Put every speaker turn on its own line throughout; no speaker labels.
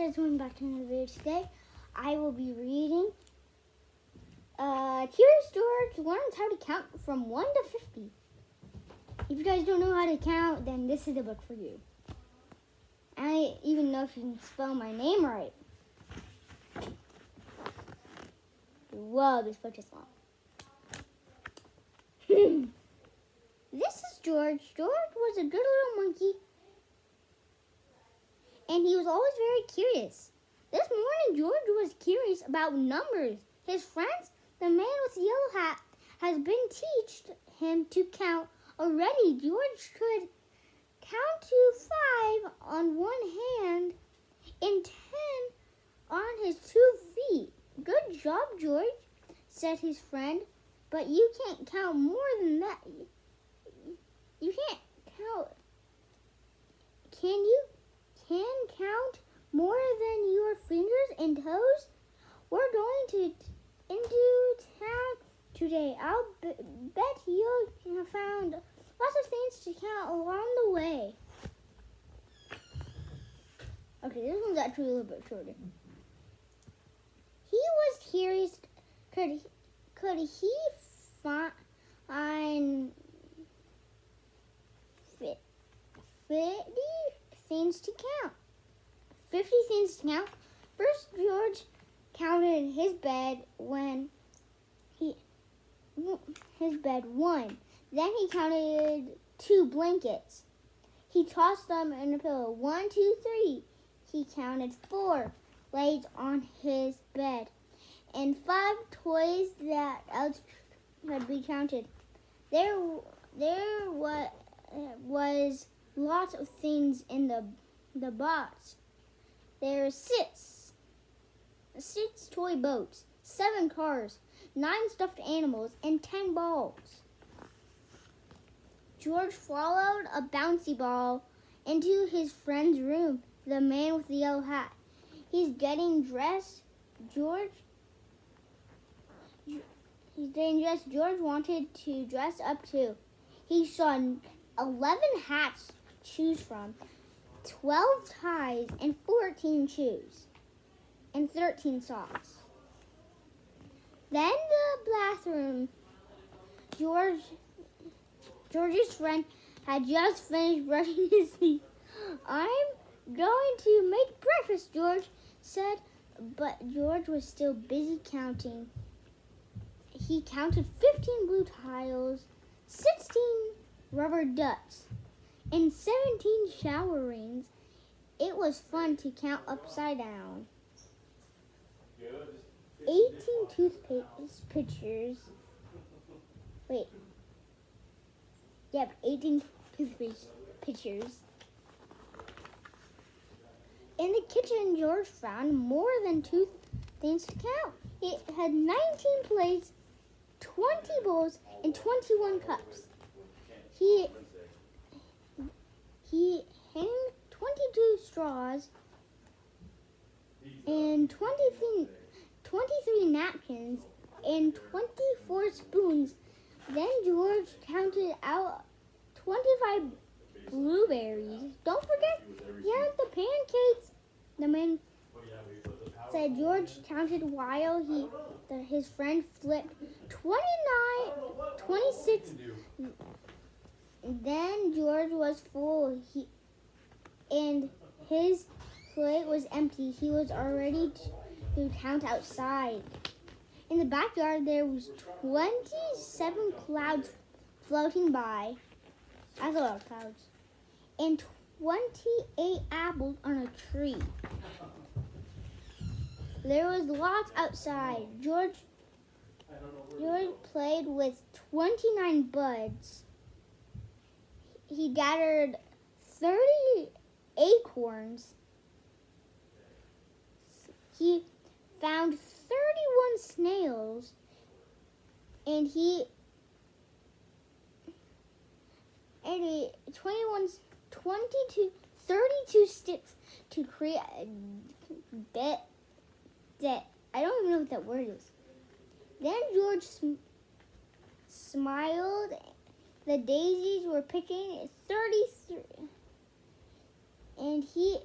guys, welcome back to another video. Today, I will be reading Curious George Learns How to Count from 1 to 50. If you guys don't know how to count, then this is the book for you. I don't even know if you can spell my name right. Whoa, this book is long. This is George. George was a good little monkey, and he was always very curious. This morning, George was curious about numbers. His friends, the man with the yellow hat, has been teaching him to count already. George could count to 5 on one hand and 10 on his 2 feet. Good job, George, said his friend, but you can't count more than that. You can't count. Can you? Can count more than your fingers and toes? We're going into town today. I'll bet you'll have found lots of things to count along the way. Okay, this one's actually a little bit shorter. He was curious. Could he find 50 things to count? 50 things to count. First, George counted his bed one. Then he counted 2 blankets. He tossed them in a pillow. 1, 2, 3. He counted 4 legs on his bed, and 5 toys that else had been counted. There was lots of things in the box. There are 6 toy boats, 7 cars, 9 stuffed animals, and 10 balls. George followed a bouncy ball into his friend's room, the man with the yellow hat. He's getting dressed. George wanted to dress up too. He saw 11 hats to choose from, 12 ties, and 14 shoes, and 13 socks. Then the bathroom. George's friend had just finished brushing his teeth. I'm going to make breakfast, George said, but George was still busy counting. He counted 15 blue tiles, 16 rubber ducks, and 17 shower rings. It was fun to count upside down. 18 toothpaste pitchers. 18 toothpaste pitchers. In the kitchen, George found more than 2 things to count. It had 19 plates, 20 bowls, and 21 cups. He hung 22 straws and 23 napkins and 24 spoons. Then George counted out 25 blueberries. Don't forget, the pancakes. The man said George counted while his friend flipped 26. Then George was full, and his plate was empty. He was ready to count outside. In the backyard, there was 27 clouds floating by. That's a lot of clouds. And 28 apples on a tree. There was lots outside. George played with 29 buds. He gathered 30 acorns. He found 31 snails, and he ate 32 sticks to create a bed. I don't even know what that word is. Then George smiled. The daisies were picking 33, and he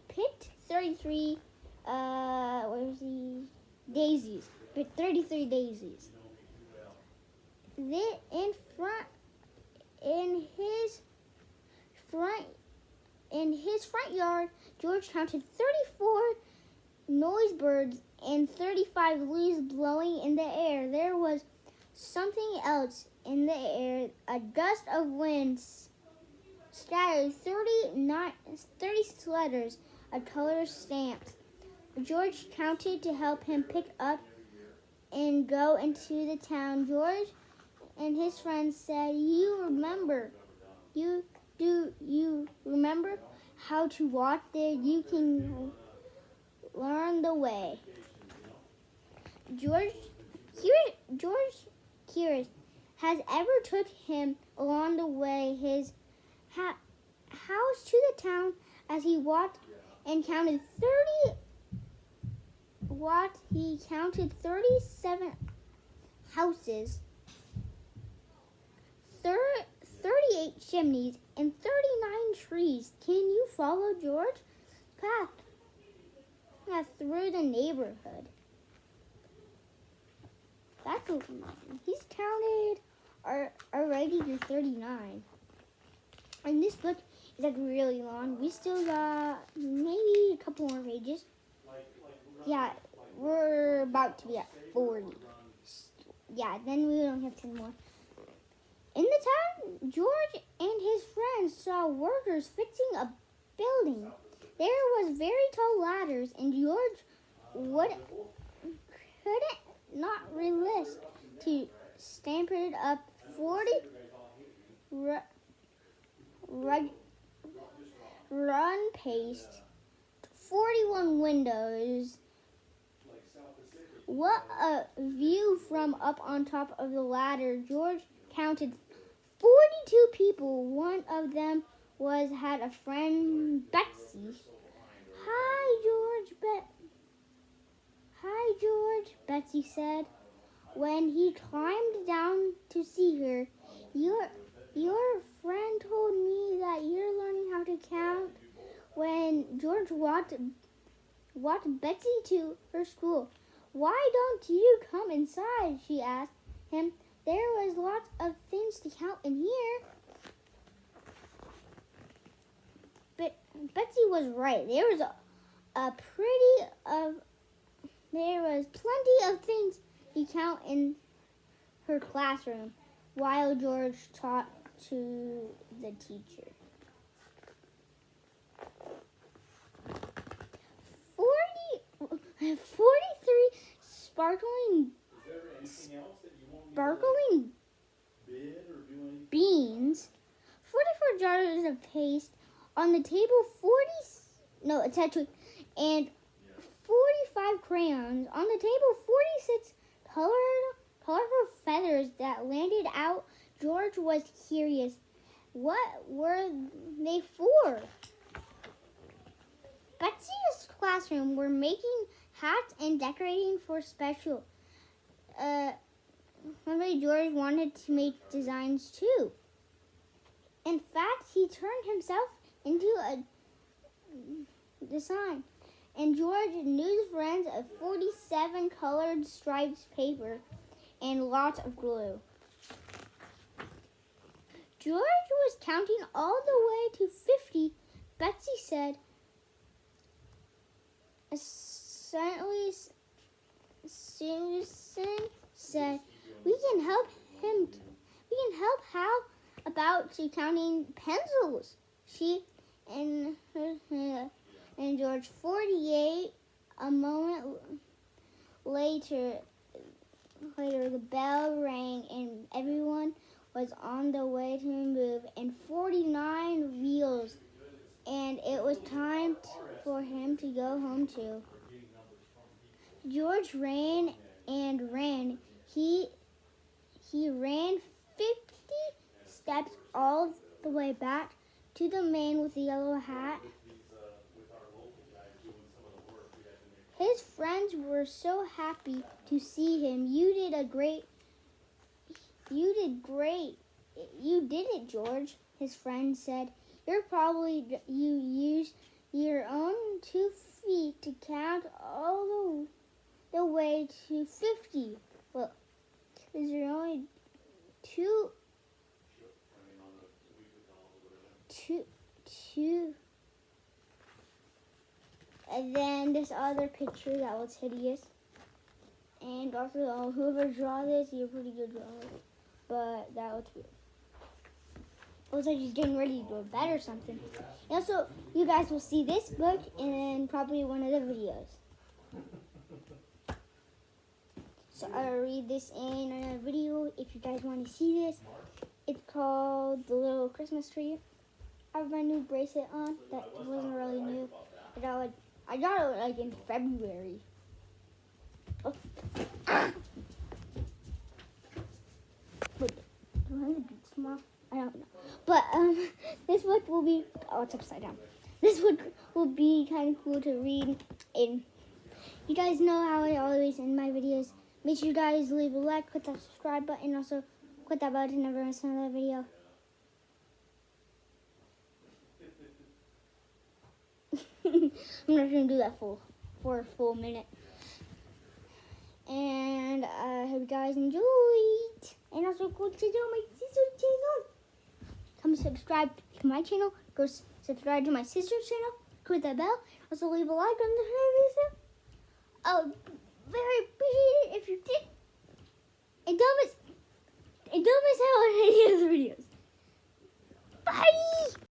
picked 33, where's the daisies? 33 daisies. Then in his front yard, George counted 34 noise birds and 35 leaves blowing in the air. There was something else in the air. A gust of wind scattered 30 letters of color stamps. George counted to help him pick up and go into the town. George and his friends said, you remember how to walk there? You can learn the way. George curious has ever took him along the way his house to the town. As he walked and counted 37 houses, 38 chimneys, and 39 trees. Can you follow George? Path through the neighborhood. He's counted already to 39. And this book is like really long. We still got maybe a couple more pages. Yeah, we're about to be at 40. Yeah, then we don't have 10 more. In the town, George and his friends saw workers fixing a building. There was very tall ladders, and George couldn't not resist to stampered up 40 run past 41 windows. What a view from up on top of the ladder. George counted 42 people. One of them had a friend, Betsy. Hi, George, Betsy said when he climbed down to see her. Your friend told me that you're learning how to count. When George walked Betsy to her school. Why don't you come inside? She asked him. There was lots of things to count in here. But Betsy was right. There was plenty of things to count in her classroom while George taught to the teacher. 43 sparkling beans, 44 jars of paste on the table, and 45 crayons on the table, 46 colorful feathers that landed out. George was curious. What were they for? Betsy's classroom were making hats and decorating for special. Maybe George wanted to make designs too. In fact, he turned himself into a design. And George knew friends of 47 colored striped paper and lots of glue. George was counting all the way to 50. Betsy said, Susan said, we can help him. We can help. How about counting pencils? She and George. 48. A moment later, the bell rang and everyone was on the way to move. And 49 wheels, and it was time for him to go home too. George ran and ran. He ran 50 steps all the way back to the man with the yellow hat. His friends were so happy to see him. You did great. You did it, George, his friend said. You used your own 2 feet count all the way to 50. Well, is there only two, and then this other picture that was hideous. And also, whoever draw this, you're a pretty good drawer. But that was weird. It looks like he's getting ready to go to bed or something. And also, you guys will see this book in probably one of the videos. So I'll read this in a video if you guys want to see this. It's called The Little Christmas Tree. I have my new bracelet on that wasn't really new. I got it like in February. Oh. Wait, do I have the beats tomorrow? I don't know. But this book will be, oh, it's upside down. This book will be kind of cool to read. And you guys know how I always end my videos. Make sure you guys leave a like, click that subscribe button, also click that button to never miss another video. I'm not going to do that for a full minute. And I hope you guys enjoyed. And also go check out my sister's channel. Come subscribe to my channel. Go subscribe to my sister's channel. Click that bell. Also leave a like on the video. I would very appreciate it if you did. And don't miss out on any of the videos. Bye!